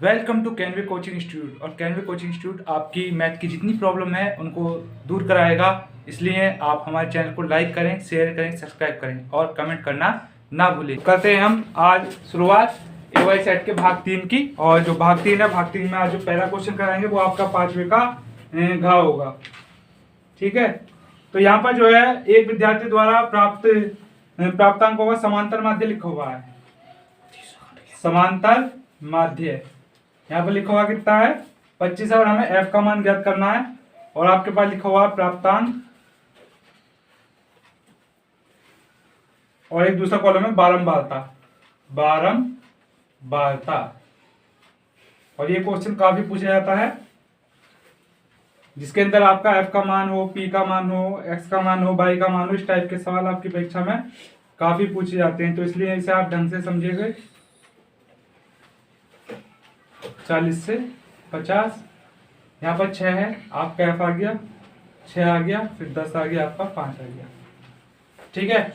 Welcome to Canway coaching institute. और Canway coaching institute आपकी math की जितनी प्रॉब्लम है उनको दूर कराएगा। इसलिए आप हमारे चैनल को लाइक करें, शेयर करें, सब्सक्राइब करें और कमेंट करना ना भूलें। करते हैं हम आज शुरुआत AY सेट के भाग 3 की। और जो भाग 3 है, भाग 3 में आज जो पहला क्वेश्चन कराएंगे वो आपका 5वें का घ होगा। ठीक है, तो यहाँ पर जो है एक विद्यार्थी द्वारा प्राप्तांकों का समांतर माध्य लिखा हुआ है। समांतर माध्य यहाँ पर लिखा हुआ कितना है 25 है और हमें f का मान ज्ञात करना है। और आपके पास लिखा हुआ प्राप्तांक और एक दूसरा कॉलम है बारंबारता। और ये क्वेश्चन काफी पूछा जाता है जिसके अंदर आपका f का मान हो, p का मान हो, x का मान हो, y का मान हो। इस टाइप के सवाल आपकी परीक्षा में काफी पूछे जाते हैं, तो इसलिए इसे आप ढंग से समझिएगा। 40 से 50 यहाँ पर 6 है, आपका f आ गया, 6 आ गया, फिर 10 आ गया, आपका 5 आ गया। ठीक है,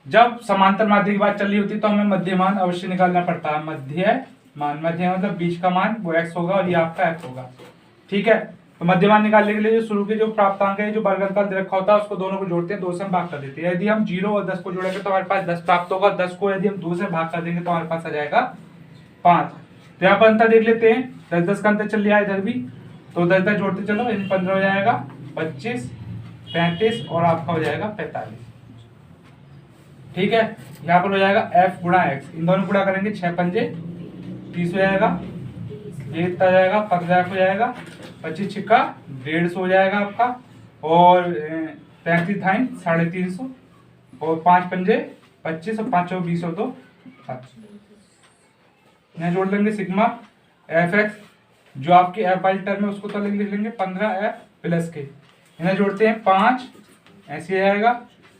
जब समांतर माध्य की बात चल रही होती है तो हमें मध्यमान अवश्य निकालना पड़ता है। मध्य मतलब बीच का मान वो x होगा और ये आपका f होगा। ठीक है, तो मध्यमान निकालने के लिए जो शुरू के जो प्राप्तांक है, जो वर्गन का रखा होता है, उसको दोनों को जोड़ते हैं, 2 से हम भाग कर देते हैं। यदि हम 0 और 10 को जोड़ेंगे तो हमारे पास 10 प्राप्त होगा। 10 को यदि हम 2 से भाग कर देंगे तो हमारे पास आ जाएगा 5। तो यहाँ पर अंतर देख लेते हैं, 10-10 का अंतर चल रहा है इधर भी, तो 10-10 जोड़ते चलो, इन 15 हो जाएगा 25, 35 और आपका हो जाएगा 45। ठीक है, यहाँ पर हो जाएगा f गुणा x, इन दोनों गुणा करेंगे 6 पंजे 30 हो जाएगा, ये इतना जाएगा 15 हो जाएगा, 25 छिक्का 150 हो जाएगा आपका, और 35 थाइन 350, और 5 पंजे 25 और 5 20 हो तो 5। यहाँ जोड़ लेंगे सिग्मा fx, जो आपकी f वाली टर्म है उसको तो लिख लेंगे 15f प्लस के, इन्हें जोड़ते हैं 5, ऐसे आएगा।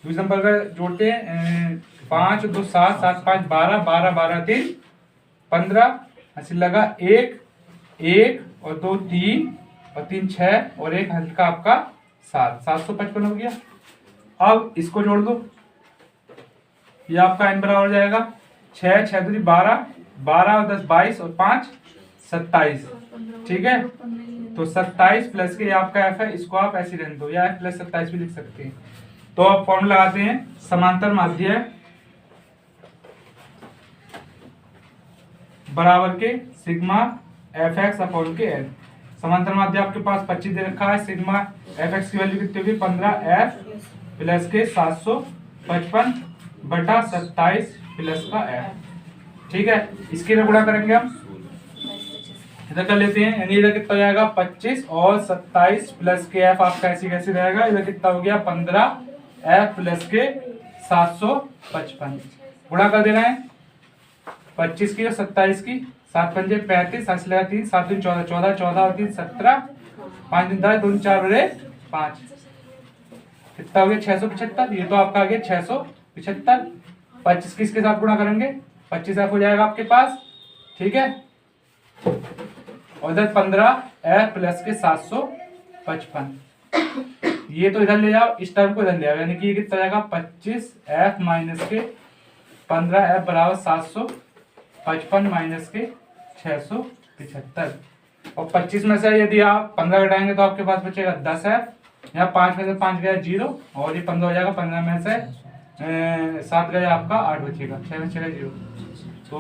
दूसरे नंबर का जोड़ते हैं 5 2 7 7 5 12 12 12 3 15, ऐसे लगा 1 1 और 2 3 और 3 6 और 1 हल्का आपका 7, 755 हो गया। अब इसको जोड़ दो, ये आपका n बराबर हो जाएगा 6 6 दूनी 12 12 और 10 22 और 5 27। ठीक है, तो 27 प्लस के आपका f है, इसको आप ऐसे रहने दो, या f प्लस 27 भी लिख सकते हैं। तो आप फॉर्मूला लगाते हैं, समांतर माध्य बराबर के सिग्मा fx अपॉन के n। समांतर माध्य आपके पास 25 दे रखा है, सिग्मा fx की वैल्यू कितनी होगी 15f प्लस के 755 बटा 27 प्लस का f। ठीक है, इसके लिए गुणा करेंगे हम, इधर कर लेते हैं, यानी इधर कितना हो जाएगा 25 और 27 प्लस के f आपका ऐसे कैसे रहेगा, इधर कितना हो गया 15f प्लस के 755। गुणा कर देना है 25 की और 27 की, 7 पंजे 35, 7 लगा 3 7 3 14 14 14 और 3 17, 5 दिन 10 2 4 बड़े 5, कितना हो गया 675। ये तो आपका आ गया 675। 25 किसके साथ गुणा करेंगे, 25f हो जाएगा आपके पास। ठीक है, और इधर 15f प्लस के 755, ये तो इधर ले जाओ, इस टर्म को इधर ले आओ, यानी कि ये कितना जाएगा 25f माइनस के 15f बराबर 755 माइनस के 675। और 25 में से यदि आप 15 घटाएंगे तो आपके पास बचेगा 10f, यहाँ 5 में से 5 गया 0, और ये 15 हो जाएगा, 15 में से 7 गया आपका 8 बचेगा, 6 बचेगा 0। तो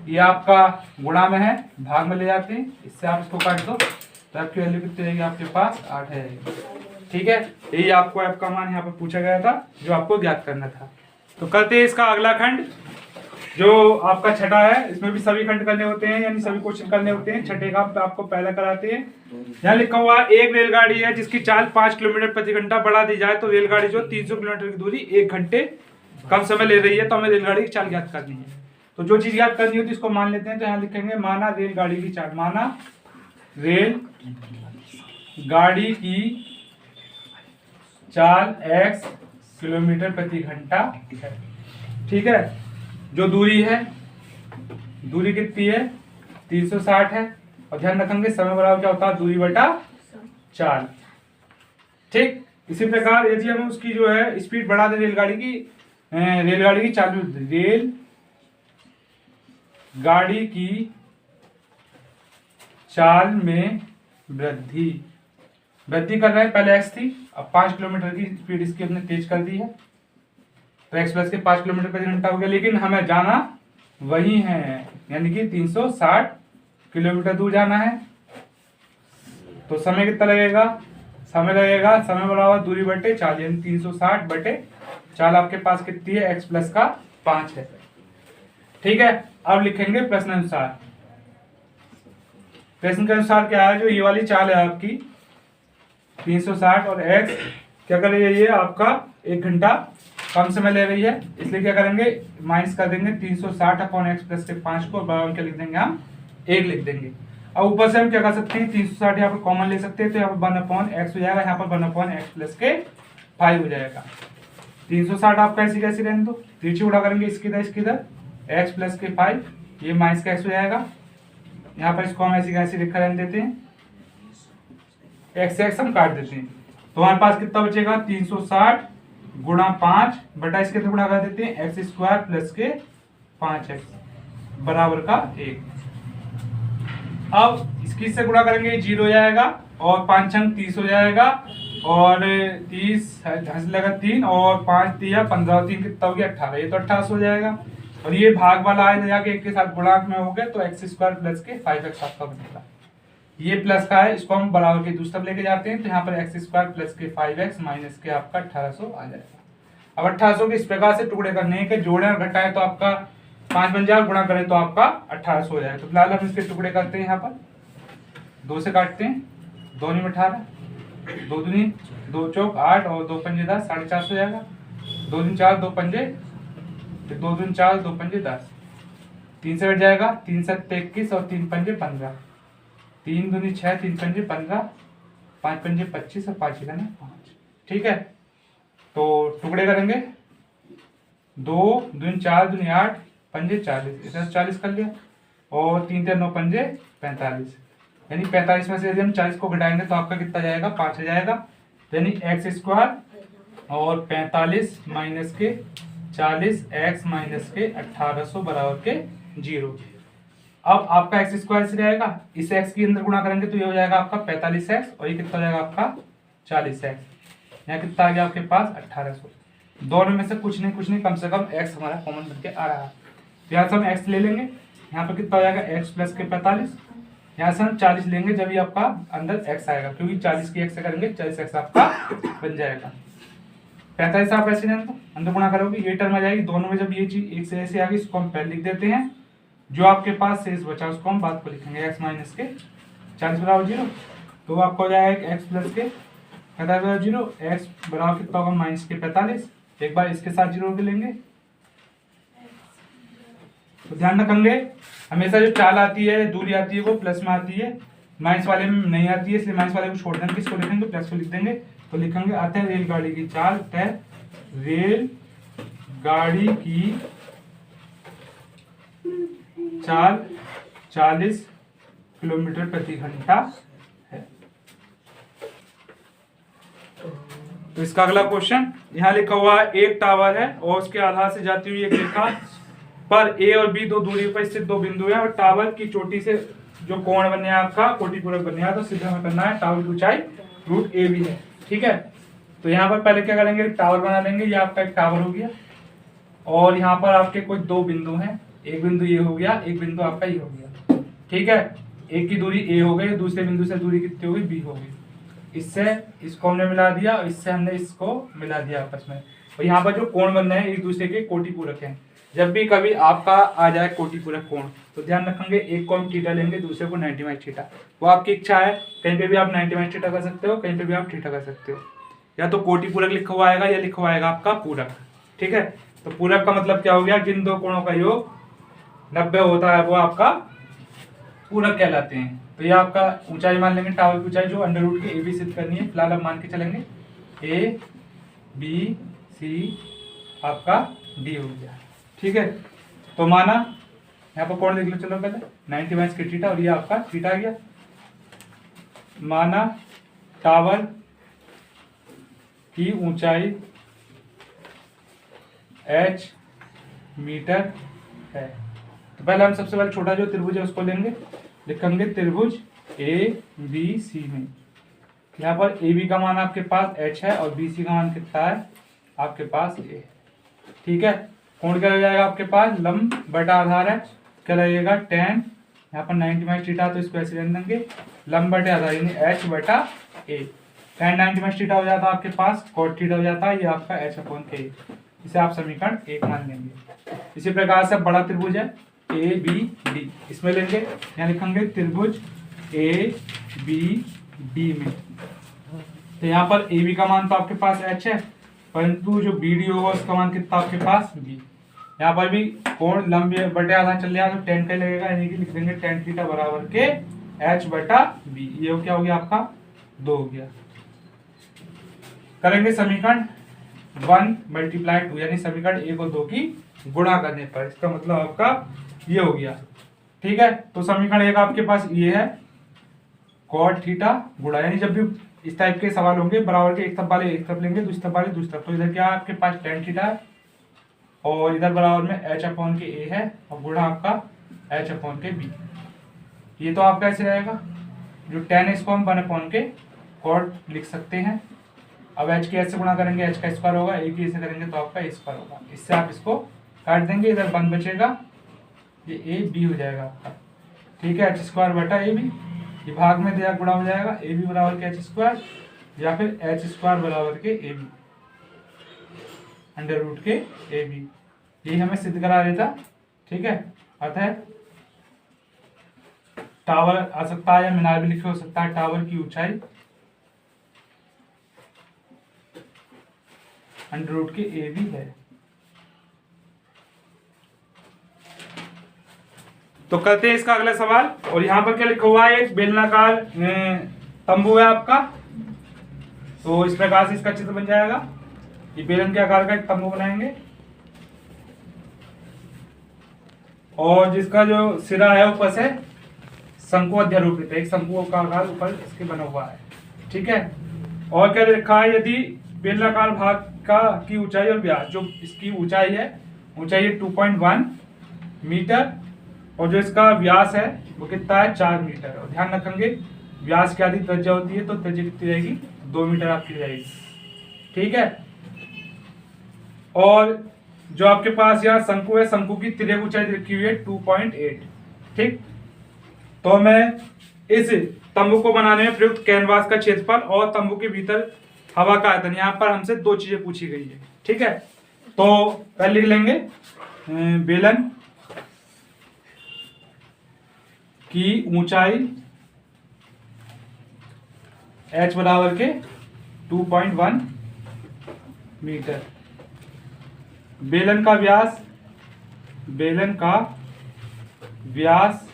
ये आपका गुणा में है, भाग में ले जाते हैं, इससे आप इसको काट दो तो आपकी वैल्यू कितनी रहेगी आपके पास 8 है। ठीक है, यही आपको f का मान यहाँ पर पूछा गया था जो आपको ज्ञात करना था। तो करते हैं इसका अगला खंड, जो आपका छठा है। इसमें भी सभी खंड करने होते हैं, यानी सभी क्वेश्चन करने होते हैं। छठे का आपको पहला कराते हैं। यहाँ लिखा हुआ एक रेलगाड़ी है जिसकी चाल 5 किलोमीटर प्रति घंटा बढ़ा दी जाए तो रेलगाड़ी जो 300 किलोमीटर की दूरी 1 घंटे कम समय ले रही है, तो हमें रेलगाड़ी की चाल ज्ञात करनी है। तो जो चीज याद करनी होती है उसको मान लेते हैं। तो यहाँ लिखेंगे माना रेलगाड़ी की चाल, माना रेल गाड़ी की चाल x किलोमीटर प्रति घंटा है। ठीक है, जो दूरी है, दूरी कितनी है 360 है, और ध्यान रखेंगे समय बराबर क्या होता है दूरी बटा चाल। ठीक, इसी प्रकार यदि हम उसकी जो है स्पीड बढ़ा दें रेलगाड़ी की चाल, रेल गाड़ी की चाल में वृद्धि कर रहे हैं। पहले x थी, अब 5 किलोमीटर की स्पीड इसकी हमने तेज कर दी है, तो x प्लस के 5 किलोमीटर प्रति घंटा हो गया, लेकिन हमें जाना वही है, यानी कि 360 किलोमीटर दूर जाना है। तो समय कितना लगेगा? समय बराबर दूरी बटे चाल, यानी 360 बटे चाल आपके पास कितनी है? x प्लस का 5 है। ठीक है, अब लिखेंगे प्रश्न अनुसार। प्रश्न के अनुसार क्या है, जो ये वाली चाल है आपकी 360 और x क्या कर रही है, ये आपका 1 घंटा कम समय ले रही है, इसलिए क्या करेंगे, माइनस कर देंगे 360 अपॉन एक्स प्लस के 5 को, बराबर क्या लिख देंगे हम? 1 लिख देंगे। अब ऊपर से हम क्या कर सकते हैं, 360 यहाँ पर कॉमन ले सकते हैं, तो यहाँ पर 1 अपॉन एक्स हो जाएगा, यहाँ पर 1 अपॉन एक्स प्लस के 5 हो जाएगा। 360 आपका ऐसी कैसी रहने दो, नीचे उड़ा करेंगे इसकी इधर एक्स प्लस के 5, ये माइनस का एक्स हो जाएगा। यहाँ पर इसको हम ऐसी कैसी लिखा रहने देते हैं, एक्स हम काट देते हैं, तो हमारे पास कितना बचेगा? 360 गुणा 5 बटा इसके गुणा कर देते हैं एक्स स्क्वायर प्लस के 5x बराबर का 1। अब इसकी से गुणा करेंगे 0 हो जाएगा, और 5 अंक 30 हो जाएगा, और 30 लगा 3 और 5 दिया 15 और 3 कितना हो गया? 18, ये तो 18 हो जाएगा। और ये भाग वाला आए जाके एक के साथ गुणांक में हो गया, तो एक्स स्क्वायर प्लस के 5x आपका बनेगा। ये प्लस का है, इसको हम बराबर के दूसरी तरफ लेके जाते हैं, तो यहाँ पर एक्स स्क्वायर प्लस के 5x माइनस के आपका 1800 आ जाएगा। अब 1800 के इस प्रकार से टुकड़े करने हैं कि जोड़े और घटाएं तो आपका 5 बन जाएगा, गुणा करें तो आपका 1800 हो जाएगा। तो फिलहाल हम इसके टुकड़े करते हैं, यहाँ पर 2 से काटते हैं, 2 नहीं 18, 2 दूनी 2 चौक 8 और 2 पंजे 10, 450 हो जाएगा। 2 दूनी 4, 2 पंजे 2 दूनी 4, 2 पंजे 10, 3 से बैठ जाएगा, 3 7 21 और 3 पंजे 15, 3 दूनी 6, 3 पंजे 15, 5 पंजे 25 और 5 5। ठीक है, तो टुकड़े करेंगे, 2 दूनी 4 दूनी 8 पंजे 40, इसे 40 कर लिया, और 3 3 9 पंजे 45, यानी 45 में से यदि हम 40 को घटाएंगे तो आपका कितना जाएगा? 5 आ जाएगा, यानी एक्स स्क्वायर और 45 माइनस के 40 एक्स माइनस के 1800 बराबर के 0। अब आपका एक्स स्क्वायर से रहेगा, इस एक्स के अंदर गुणा करेंगे तो ये हो जाएगा आपका 45x, और ये कितना हो जाएगा आपका 40x। यहाँ कितना आ गया आपके पास? 1800। दोनों में से कुछ नहीं कम से कम x हमारा कॉमन बनके आ रहा है, तो यहाँ से हम x ले लेंगे, यहाँ पर कितना हो जाएगा? x प्लस के 45, यहाँ से हम 40 लेंगे जब ये आपका अंदर x आएगा, क्योंकि 40 की x से करेंगे 40x आपका बन जाएगा। 45 आप ऐसे अंदर गुणा करोगे, ये टर्म आ जाएगी, दोनों में जब ये चीज एक से ऐसे आ गई, इसको हम पहले लिख देते हैं, जो आपके पास शेष बचा उसको हम बाद को लिखेंगे, x माइनस के 40 बराबर 0, तो आपको हो जाएगा x प्लस के 45 बराबर 0, x बराबर कितना होगा? माइनस के 45, एक बार इसके साथ 0 के लेंगे। तो ध्यान रखेंगे, हमेशा जो चाल आती है, दूरी आती है, वो प्लस में आती है, माइनस वाले में नहीं आती है, इसलिए माइनस वाले को छोड़ देंगे, किसको लिखेंगे? प्लस को लिख देंगे। तो लिखेंगे अतः रेलगाड़ी की चाल, रेल गाड़ी की चाल 40 किलोमीटर प्रति घंटा है। तो इसका अगला क्वेश्चन यहाँ लिखा हुआ है, एक टावर है और उसके आधार से जाती हुई एक रेखा पर ए और बी दो दूरी पर स्थित 2 बिंदु हैं, और टावर की चोटी से जो कोण बने हैं आपका कोटिपूरक बने हैं, तो सीधे हमें करना है टावर की ऊंचाई रूट ए बी है। ठीक है, तो यहाँ पर पहले क्या करेंगे? टावर बना लेंगे, ये आपका एक टावर हो गया, और यहाँ पर आपके कोई 2 बिंदु हैं, एक बिंदु ये हो गया, एक बिंदु आपका ये हो गया। ठीक है, एक की दूरी ए हो गई, दूसरे बिंदु से दूरी कितनी हो गई? बी हो गई। इससे इसको हमने मिला दिया, और इससे हमने इसको मिला दिया आपस में, और यहाँ पर जो कोण बन रहे हैं एक दूसरे के कोटिपूरक हैं। जब भी कभी आपका आ जाए कोटिपूरक कोण, तो ध्यान रखेंगे, एक को हम थीटा लेंगे, दूसरे को 90 थीटा, वो आपकी इच्छा है, कहीं पे भी आप 90 थीटा कर सकते हो, कहीं पे भी आप थीटा कर सकते हो, या तो कोटिपूरक लिखा हुआ आएगा या लिखा हुआ आएगा आपका पूरक। ठीक है, तो पूरक का मतलब क्या हो गया? जिन दो कोणों का योग 90 होता है वो आपका पूरक कहलाते हैं। तो ये आपका ऊंचाई मान लेंगे, टावर की ऊंचाई जो अंडर रूट के ए बी सिद्ध करनी है, फिलहाल हम मान के चलेंगे ए बी सी आपका डी हो गया। ठीक है, तो माना यहाँ पर कोण देख लो, चलो पहले 90 माइनस के थीटा, और ये आपका थीटा आ गया। माना टावर की ऊंचाई h मीटर है, तो पहले हम सबसे पहले छोटा जो त्रिभुज है उसको लेंगे, लिखेंगे त्रिभुज ए बी सी में। यहाँ पर ए बी का मान आपके पास h है और बी सी का मान कितना है आपके पास a। ठीक है, कोण क्या हो जाएगा आपके पास, लंब बटा आधार है, क्या लगेगा tan, यहाँ पर 90 माइनस थीटा तो इसको ऐसे रहने देंगे, लंब बटे आधार यानी h बटा a। tan 90 माइनस थीटा हो जाता है आपके पास cot थीटा हो जाता है, ये आपका h अपॉन k। इसे आप समीकरण 1 मान लेंगे। इसी प्रकार से बड़ा त्रिभुज है ए बी डी, इसमें लेंगे, यहाँ लिखेंगे त्रिभुज ए बी डी में। तो यहाँ पर ए बी का मान तो आपके पास h है, परंतु जो बी डी होगा उसका मान कितना आपके पास b। यहाँ पर भी कोण लंब बटे आधार चल जाएगा तो tan का लगेगा, यानी कि लिख देंगे tan थीटा बराबर के h बटा b। ये क्या हो गया आपका 2 हो गया। करेंगे समीकरण 1 मल्टीप्लाई 2, यानी समीकरण 1 और 2 की गुणा करने पर, इसका मतलब आपका ये हो गया। ठीक है, तो समीकरण 1 आपके पास ये है cot थीटा गुणा, यानी जब भी इस टाइप के सवाल होंगे बराबर के एक तरफ वाले एक तरफ लेंगे, दूसरी तरफ वाले दूसरी तरफ, तो इधर क्या है आपके पास tan थीटा है और इधर बराबर में h अपॉन के a है और गुणा आपका h अपॉन के b। ये तो आपका ऐसे रहेगा, जो tan है इसको हम 1 अपॉन के cot लिख सकते हैं। अब h के h से गुणा करेंगे, h का स्क्वायर होगा, a की से करेंगे तो आपका a स्क्वायर होगा, इससे आप इसको काट देंगे, इधर 1 बचेगा, ये a b हो जाएगा आपका। ठीक है, h स्क्वायर बटा a b, ये भाग में दिया गुणा हो जाएगा, ए बी बराबर के h स्क्वायर या फिर h स्क्वायर बराबर के ए बी अंडर रूट के ए बी, यही हमें सिद्ध करा देता। ठीक है, अतः टावर आ सकता है या मीनार भी लिखे हो सकता है, टावर की ऊंचाई अंडर रूट के ए बी है। तो करते हैं इसका अगला सवाल, और यहाँ पर क्या लिखा हुआ है, एक बेलनाकार तंबू है आपका, तो इस प्रकार से इसका चित्र बन जाएगा। ये बेलन के आकार का एक तंबू बनाएंगे और जिसका जो सिरा है ऊपर से शंकु अध्यारोपित है, एक शंकु का आकार ऊपर इसके बना हुआ है। ठीक है, और क्या लिखा है, यदि बेलनाकार भाग का की ऊंचाई और व्यास, जो इसकी ऊंचाई है 2.1 मीटर और जो इसका व्यास है वो कितना है 4 मीटर। और ध्यान रखेंगे व्यास की आधी त्रिज्या होती है, तो त्रिज्या कितनी रहेगी 2 मीटर आपकी रहेगी। ठीक है, और जो आपके पास यहाँ शंकु है, शंकु की तिर्यक ऊंचाई रखी हुई है 2.8। ठीक, तो मैं इस तंबू को बनाने में प्रयुक्त कैनवास का क्षेत्रफल और तंबू के भीतर हवा का आयतन, यहाँ पर हमसे 2 चीजें पूछी गई है। ठीक है, तो पहले लिख लेंगे बेलन की ऊंचाई h बराबर के 2.1 मीटर, बेलन का व्यास,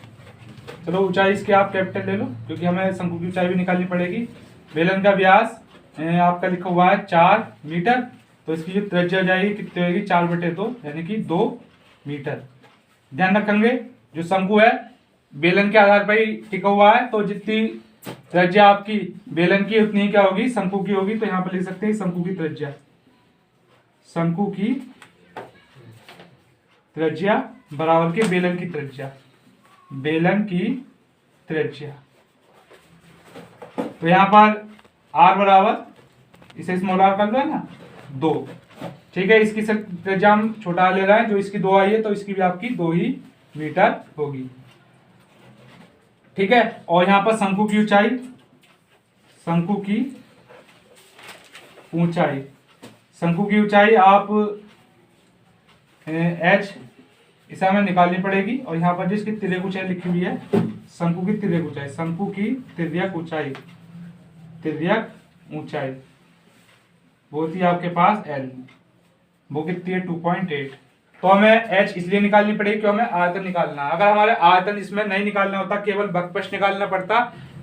चलो ऊंचाई इसके आप कैपिटल ले लो क्योंकि हमें शंकु की ऊंचाई भी निकालनी पड़ेगी। बेलन का व्यास आपका लिखा हुआ है 4 मीटर, तो इसकी जो त्रिज्या हो जाएगी कितनी होगी 4/2 यानी कि 2 मीटर। ध्यान रखेंगे जो शंकु है बेलन के आधार पर ही टिका हुआ है, तो जितनी त्रिज्या आपकी बेलन की उतनी ही क्या होगी शंकु की होगी। तो यहाँ पर लिख सकते हैं शंकु की त्रिज्या बराबर के बेलन की त्रिज्या। तो यहाँ पर r बराबर, इसे स्मॉल r कर दो है ना 2। ठीक है, इसकी त्रिज्या हम छोटा ले रहे हैं, जो इसकी 2 आई है तो इसकी भी आपकी 2 ही मीटर होगी। ठीक है, और यहाँ पर शंकु की ऊंचाई आप h इसे हमें निकालनी पड़ेगी, और यहाँ पर जिसकी तिर्यक ऊंचाई लिखी हुई है शंकु की तिर्यक ऊंचाई वो थी आपके पास l, वो कितनी है 2.8। तो हमें h इसलिए निकालनी पड़ेगी क्यों, हमें आयतन निकालना है। अगर हमारे आयतन इसमें नहीं निकालना होता, केवल भग्पक्ष निकालना पड़ता,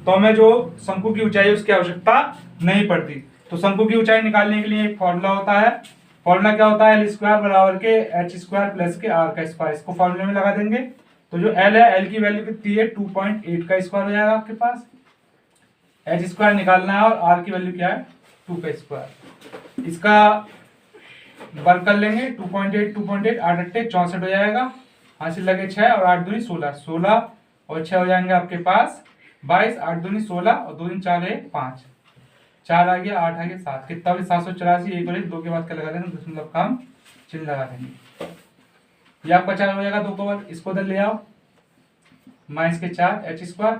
तो हमें जो शंकु की ऊंचाई है उसकी आवश्यकता नहीं पड़ती। तो शंकु की ऊंचाई निकालने के लिए एक फॉर्मूला होता है, फॉर्मूला क्या होता है, L² बराबर के h² प्लस के r का स्क्वायर। इसको फॉर्मूले में लगा देंगे, तो जो L है, L की वैल्यू कितनी है 2.8 का स्क्वायर हो जाएगा आपके पास, h² निकालना है और r की वैल्यू क्या है 2 का स्क्वायर। इसका वर्ग कर लेंगे 2.8 8 8 64 हो जाएगा, हासिल लगे 6 और 8 दूनी 16 और 6 हो जाएंगे आपके पास 22, 8 दूनी 16 और 2 दिन 4 है 5, 4 आ गया, 8 आ गया 7, कितना भी 784, 1 और 1 2 के बाद क्या लगा देंगे, दशमलव काम चिन्ह लगा देंगे। ये आपका 4 हो जाएगा 2 के बाद, इसको उधर ले आओ, माइनस के 4 एच स्क्वायर,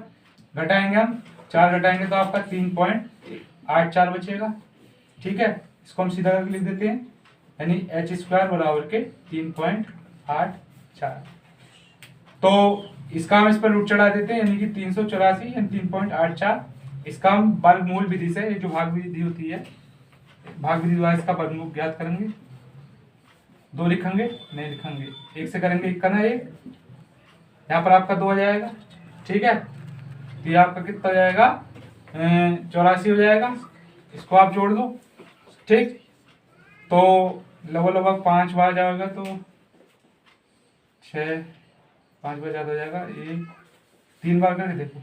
घटाएंगे हम 4 घटाएंगे तो आपका 3.84 बचेगा। ठीक है, इसको हम सीधा करके लिख देते हैं, यानी एच स्क्वायर बराबर के 3.84। तो इसका हम इस पर रूट चढ़ा देते हैं, यानी कि 384 यानी 3.84। इसका हम वर्गमूल विधि से, जो भाग विधि होती है, भाग विधि द्वारा इसका वर्गमूल ज्ञात करेंगे। 2 लिखेंगे नहीं लिखेंगे, 1 से करेंगे 1 करना 1, यहाँ पर आपका 2 हो जाएगा। ठीक है, तो ये आपका कितना हो जाएगा, 84 हो जाएगा। इसको आप जोड़ दो। ठीक, तो लगभग 5 बार जाएगा तो 6, 5 बार ज़्यादा हो जाएगा, 1 3 बार करके देखो,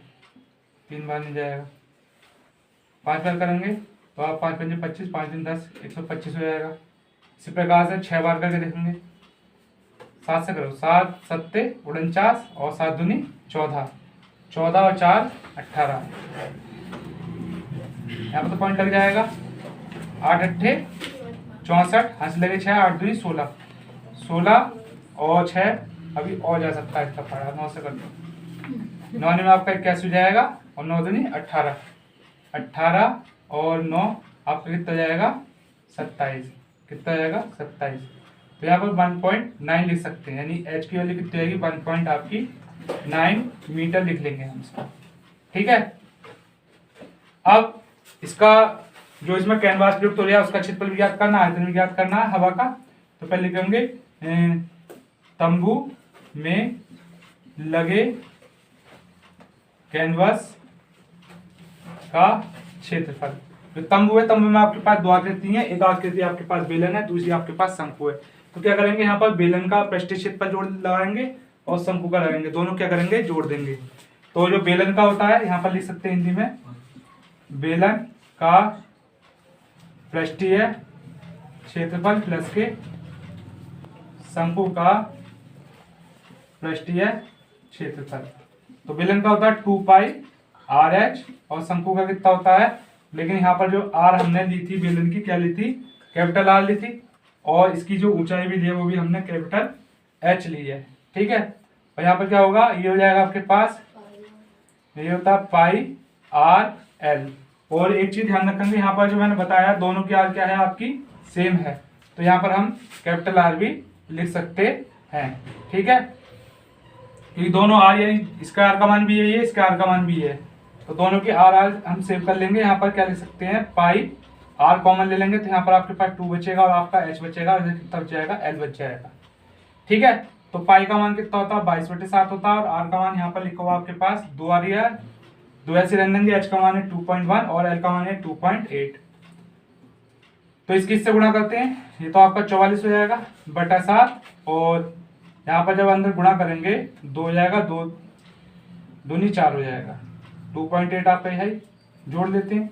3 बार नहीं जाएगा, 5 बार करेंगे तो आप 5 पंजे 25, 5 दिन 10, 125 हो जाएगा। इसी प्रकार से 6 बार करके देखेंगे, 7 से करो, 7 सत्ते 49 और 7 दूनी 14, 14 और 4 18, यहाँ पर तो पॉइंट लग जाएगा। 8 अट्ठे 64, हंस लगे 6, 8 दूनी 16, 16 और 6 अभी और जा सकता है, इसका पड़ा 9 से कर दो, 9 में आपका 81 हो जाएगा और 9 दूनी 18, 18 और 9 आपका कितना जाएगा 27, कितना जाएगा 27। तो यहाँ पर 1.9 लिख सकते हैं, यानी एच की वैल्यू कितनी आएगी 1.9 मीटर लिख लेंगे हम इसको। ठीक है, अब इसका जो इसमें कैनवास प्रयुक्त हो रहा है उसका क्षेत्रफल भी ज्ञात करना, आयतन भी ज्ञात करना है हवा का। तो पहले लिखेंगे तंबू में लगे कैनवास का क्षेत्रफल। जो तंबू है, तंबू में आपके पास 2 आकृति है, एक आकृति आपके पास बेलन है, दूसरी आपके पास शंकु है। तो क्या करेंगे, यहाँ पर बेलन का पृष्ठीय क्षेत्रफल जोड़ लगाएंगे और शंकु का लगाएंगे, दोनों क्या करेंगे जोड़ देंगे। तो जो बेलन का होता है यहाँ पर लिख सकते हैं हिंदी में, बेलन का पृष्ठीय क्षेत्रफल प्लस के शंकु का पृष्ठीय क्षेत्रफल। तो बेलन का होता है 2 पाई आर एच और शंकु का कितना होता है, लेकिन यहाँ पर जो आर हमने ली थी बेलन की, क्या ली थी, कैपिटल आर ली थी, और इसकी जो ऊंचाई भी ली है वो भी हमने कैपिटल एच ली है। ठीक है, और यहाँ पर क्या होगा, ये हो जाएगा आपके पास, ये होता है पाई आर एल। और एक चीज ध्यान रखेंगे, यहाँ पर जो मैंने बताया दोनों की आर क्या है आपकी सेम है, तो यहाँ पर हम कैपिटल आर भी लिख सकते हैं। ठीक है, क्योंकि दोनों आर, यानी इसका आर का मान भी यही है, इसका आर का मान भी है, तो दोनों की आर आर हम सेव कर लेंगे। यहाँ पर क्या लिख सकते हैं, पाई आर कॉमन ले लेंगे, तो यहाँ पर आपके पास 2 बचेगा और आपका एच बचेगा, और कितना बच जाएगा, एल बच जाएगा। ठीक है, तो पाई का मान कितना होता है 22/7 होता है, और आर का मान यहाँ पर लिखा हुआ आपके पास 2 आ रही है, 2 ऐसे रन देंगे, एच का मान है 2.1 और एल का मान है 2.8। तो इसकी इससे गुणा करते हैं, ये तो आपका 44 हो जाएगा बटा 7, और यहाँ पर जब अंदर गुणा करेंगे 2 हो जाएगा, 2 दूनी 4 हो जाएगा, 2.8 आपका है, जोड़ देते हैं,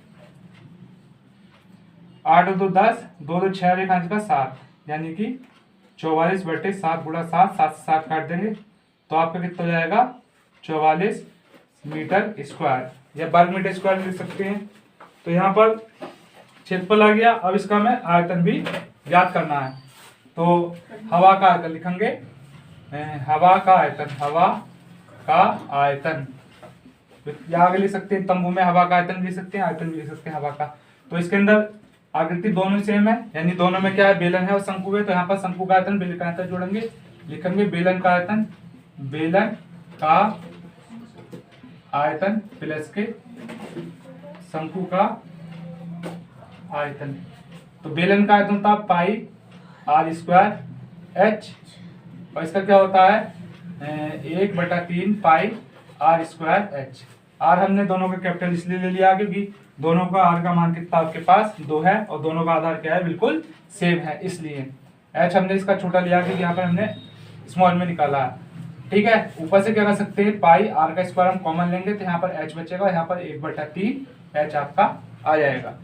8 और 2 10, 2 2 6 रेखा का 7, यानी कि 44/7 गुणा 7, 7 से 7 काट देंगे तो आपका कितना हो जाएगा 44 मीटर स्क्वायर, या वर्ग मीटर स्क्वायर लिख सकते हैं। तो यहाँ पर क्षेत्रफल आ गया। अब इसका हमें आयतन भी ज्ञात करना है, तो हवा का आयतन लिखेंगे, हवा का आयतन, हवा का आयतन, या आगे लिख सकते हैं तंबू में हवा का आयतन लिख सकते हैं, आयतन भी लिख सकते हैं हवा का। तो इसके अंदर आकृति दोनों सेम है, यानी दोनों में क्या है, बेलन है और शंकु है, तो यहाँ पर शंकु का आयतन बेलन का आयतन जोड़ेंगे, लिखेंगे बेलन का आयतन, बेलन का आयतन प्लस के शंकु का आयतन। तो बेलन का आयतन होता है पाई आर स्क्वायर एच, और इसका क्या होता है 1/3 पाई आर स्क्वायर एच। आर हमने दोनों का कैपिटल इसलिए ले लिया क्योंकि दोनों का आर का मान कितना आपके पास 2 है, और दोनों का आधार क्या है, बिल्कुल सेम है, इसलिए एच हमने इसका छोटा लिया क्योंकि यहाँ पर हमने स्मॉल में निकाला है। ठीक है, ऊपर से क्या कर सकते हैं, पाई आर का स्क्वायर हम कॉमन लेंगे तो यहाँ पर एच बचेगा, यहाँ पर 1/3 एच आपका आ जाएगा।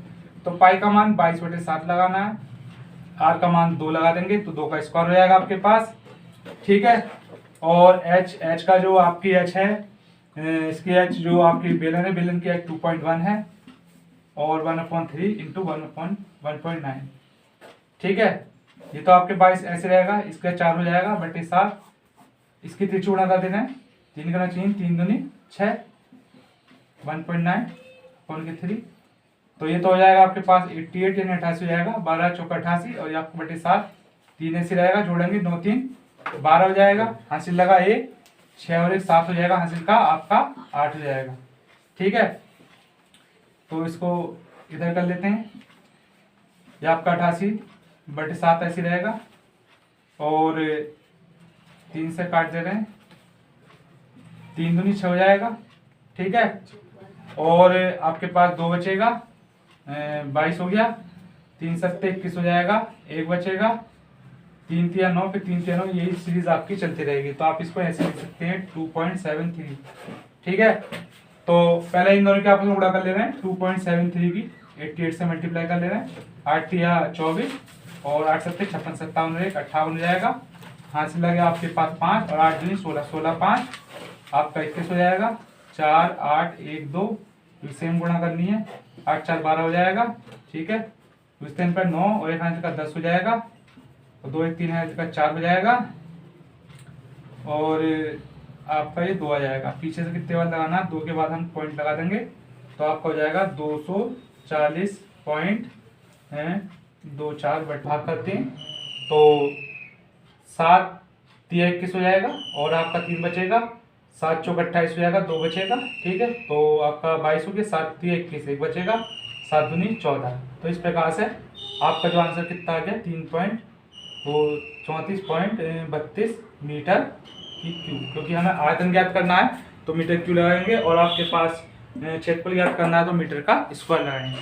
तो पाई का मान 22/7 लगाना है, आर का मान 2 लगा देंगे तो 2 का स्क्वायर हो जाएगा आपके पास। ठीक है, और एच का जो आपकी एच है इसकी एच जो आपकी बेलन है, बेलन की एच 2.1 है और 1/3 इंटू 1/1.9। ठीक है, ये तो आपके 22 ऐसे रहेगा, इसका 4 हो जाएगा बटे 7। इसकी त्रिज्या गुणा कर देना है, 3 गुना 3, 3 दूनी 6, 1.9/3। तो ये तो हो जाएगा आपके पास 88 यानी 88 हो जाएगा, 12 चौका 88 और ये आपको बटे 7, 3 ऐसे रहेगा, जोड़ेंगे 9 3 12 हो जाएगा, हासिल लगा 1, 6 और 1 7 हो जाएगा, हासिल का आपका 8 हो जाएगा। ठीक है, तो इसको इधर कर लेते हैं, ये आपका 88 बटे 7 ऐसे रहेगा और 3 से काट दे रहे हैं, 3 दूनी 6 हो जाएगा। ठीक है, और आपके पास 2 बचेगा, 22 हो गया, 3 सत्ते 21 हो जाएगा, 1 बचेगा, 3 तिया 9, फिर 3 तिया 9, यही सीरीज आपकी चलती रहेगी। तो आप इसको ऐसे लिख सकते हैं 2.73। ठीक है, तो पहले इन दोनों के आपस में गुणा कर ले रहे हैं, 2.73 की 88 से मल्टीप्लाई कर ले रहे हैं, 8 तिया 24 और 8 सत्ते 56, 57 1 58 हो जाएगा, हासिल लगे आपके पास 5 और 8 दूनी 16, 16 5 आपका 21 हो जाएगा, 4 8 1 2 सेम गुणा करनी है, 8 4 12 हो जाएगा। ठीक है, इस टाइम पर 9 और 1 हाथ का 10 हो जाएगा और 2 1 3 हाथ का 4 हो जाएगा और आपका ये 2 आ जाएगा। पीछे से कितने बार लगाना, 2 के बाद हम पॉइंट लगा देंगे, तो आपका हो जाएगा 240.24 भाग करते हैं, तो 7 तिया 21 हो जाएगा और आपका 3 बचेगा, 7 चौक 28 हो जाएगा, 2 बचेगा। ठीक है, तो आपका 22 हो गया, 7 तिया 21 1 बचेगा, 7 दूनी 14। तो इस प्रकार से आपका जो आंसर कितना आ गया 34.32 मीटर की क्यूब, क्योंकि हमें आयतन ज्ञात करना है तो मीटर क्यूब लगाएंगे और आपके पास क्षेत्रफल ज्ञात करना है तो मीटर का स्क्वायर लगाएंगे।